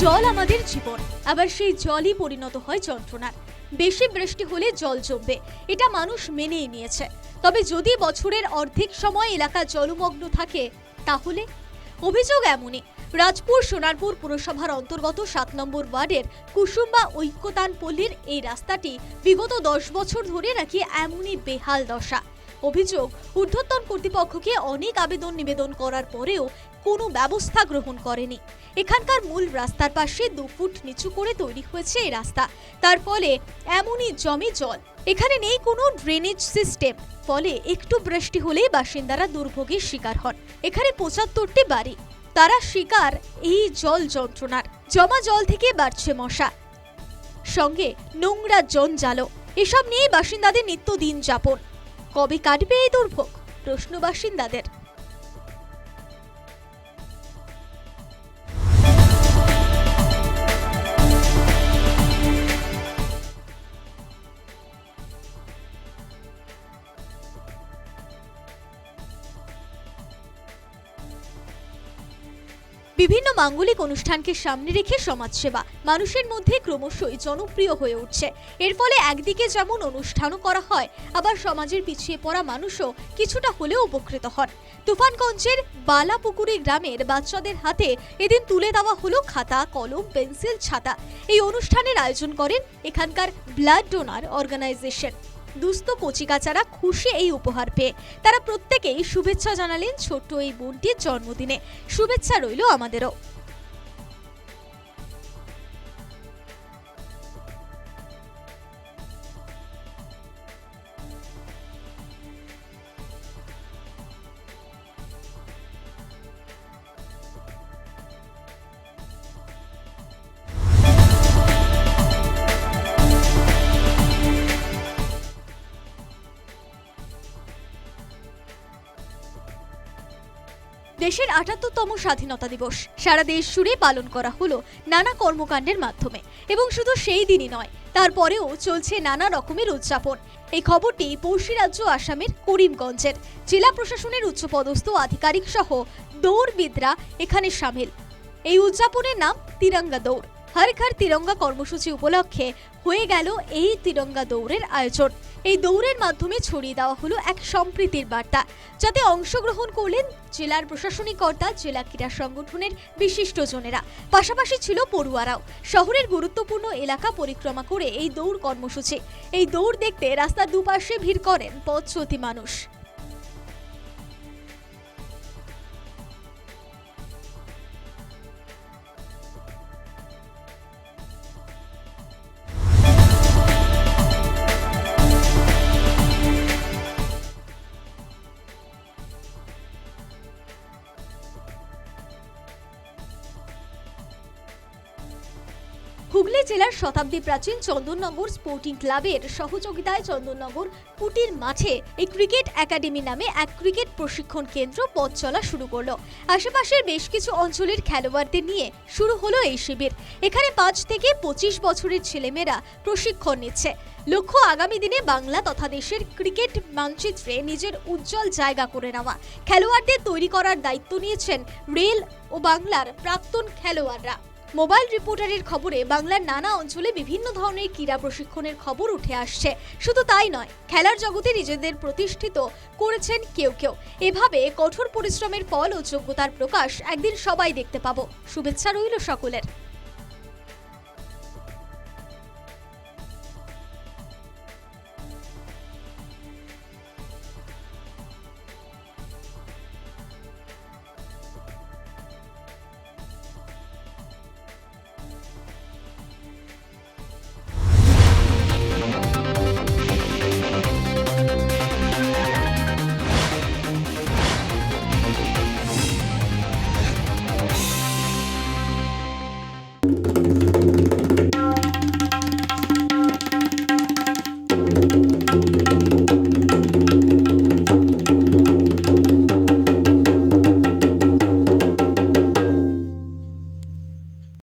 জল আমাদের জীবন, আবার সেই জলই পরিণত হয় যন্ত্রণার। বেশি বৃষ্টি হলে জল জমবে, এটা মানুষ মেনেই নিয়েছে। তবে যদি বছরের অর্ধেক সময় এলাকা জলমগ্ন থাকে তাহলে অভিযোগ এমনই। রাজপুর সোনারপুর পুরসভার অন্তর্গত 7 নম্বর ওয়ার্ডের কুসুম্বা ঐক্যতান পল্লীর এই রাস্তাটি বিগত 10 বছর ধরে নাকি এমনই বেহাল দশা। অভিযোগ, ঊর্ধ্বতন কর্তৃপক্ষকে অনেক আবেদন নিবেদন করার পরেও কোনো ব্যবস্থা গ্রহণ করেনি। এখানকার মূল রাস্তার পাশে 2 ফুট নিচু করে তৈরি হয়েছে এই রাস্তা, তার ফলে এমনই জমে জল। এখানে নেই কোনো ড্রেনেজ সিস্টেম, ফলে একটু বৃষ্টি হলেই বাসিন্দারা দুর্ভোগের শিকার হন। এখানে 75টি বাড়ি, তারা শিকার এই জল যন্ত্রণার। জমা জল থেকে বাড়ছে মশা, সঙ্গে নোংরা জঞ্জালো। এসব নিয়ে বাসিন্দাদের নিত্য দিন যাপন। কবে কাটবে এই দুর্ভোগ, প্রশ্ন বাসিন্দাদের। বিভিন্ন মাঙ্গলিক অনুষ্ঠানকে সামনে রেখে সমাজসেবা মানুষের মধ্যে ক্রমশই জনপ্রিয় হয়ে উঠছে। এর ফলে একদিকে যেমন অনুষ্ঠানও করা হয়, আবার সমাজের পিছিয়ে পড়া মানুষও কিছুটা হলেও উপকৃত হন। তুফানগঞ্জের বালাপুকুরি গ্রামের বাচ্চাদের হাতে এদিন তুলে দেওয়া হলো খাতা, কলম, পেন্সিল, ছাতা। এই অনুষ্ঠানের আয়োজন করেন এখানকার ব্লাড ডোনার অর্গানাইজেশন। দুস্থ কচিকাচারা খুশি এই উপহার পেয়ে। তারা প্রত্যেকেই শুভেচ্ছা জানালেন ছোট্ট এই বোনটির জন্মদিনে। শুভেচ্ছা রইল আমাদেরও। দেশের ৭৮তম স্বাধীনতা দিবস সারা দেশ জুড়ে পালন করা হলো নানা কর্মকাণ্ডের মাধ্যমে, এবং শুধু সেই দিনই নয়, তারপরেও চলছে নানা রকমের উদযাপন। এই খবরটি পড়শি রাজ্য আসামের করিমগঞ্জের। জেলা প্রশাসনের উচ্চপদস্থ আধিকারিক সহ দৌড়বিদরা এখানে সামিল। এই উদযাপনের নাম তিরঙ্গা দৌড়। হর ঘর তিরঙ্গা কর্মসূচি উপলক্ষে হয়ে গেল এই তিরঙ্গা দৌড়ের আয়োজন। এই দৌড়ের মাধ্যমে ছড়িয়ে দেওয়া হলো এক সম্প্রীতির বার্তা, যাতে অংশগ্রহণ করলেন জেলার প্রশাসনিক কর্তা, জেলা ক্রীড়া সংগঠনের বিশিষ্টজনেরা, পাশাপাশি ছিল পড়ুয়ারাও। শহরের গুরুত্বপূর্ণ এলাকা পরিক্রমা করে এই দৌড় কর্মসূচি। এই দৌড় দেখতে রাস্তার দুপাশে ভিড় করেন পথচলতি মানুষ। হুগলি জেলার শতাব্দী প্রাচীন চন্দননগর স্পোর্টিং ক্লাবের সহযোগিতায় চন্দননগর কুটির মাঠে এই ক্রিকেট একাডেমি নামে এক ক্রিকেট প্রশিক্ষণ কেন্দ্র পথ চলা শুরু করলো। আশেপাশের বেশ কিছু অঞ্চলের খেলোয়াড়দের নিয়ে শুরু হলো এই শিবির। এখানে 5 থেকে 25 বছরের ছেলেমেয়েরা প্রশিক্ষণ নিচ্ছে। লক্ষ্য আগামী দিনে বাংলা তথা দেশের ক্রিকেট মানচিত্রে নিজের উজ্জ্বল জায়গা করে নেওয়া। খেলোয়াড়দের তৈরি করার দায়িত্ব নিয়েছেন রেল ও বাংলার প্রাক্তন খেলোয়াড়রা। মোবাইল রিপোর্টারের খবরে বাংলার নানা অঞ্চলে বিভিন্ন ধরনের ক্রীড়া প্রশিক্ষণের খবর উঠে আসছে। শুধু তাই নয়, খেলার জগতে নিজেদের প্রতিষ্ঠিত করেছেন কেউ কেউ। এভাবে কঠোর পরিশ্রমের ফল ও যোগ্যতার প্রকাশ একদিন সবাই দেখতে পাবো। শুভেচ্ছা রইল সকলের।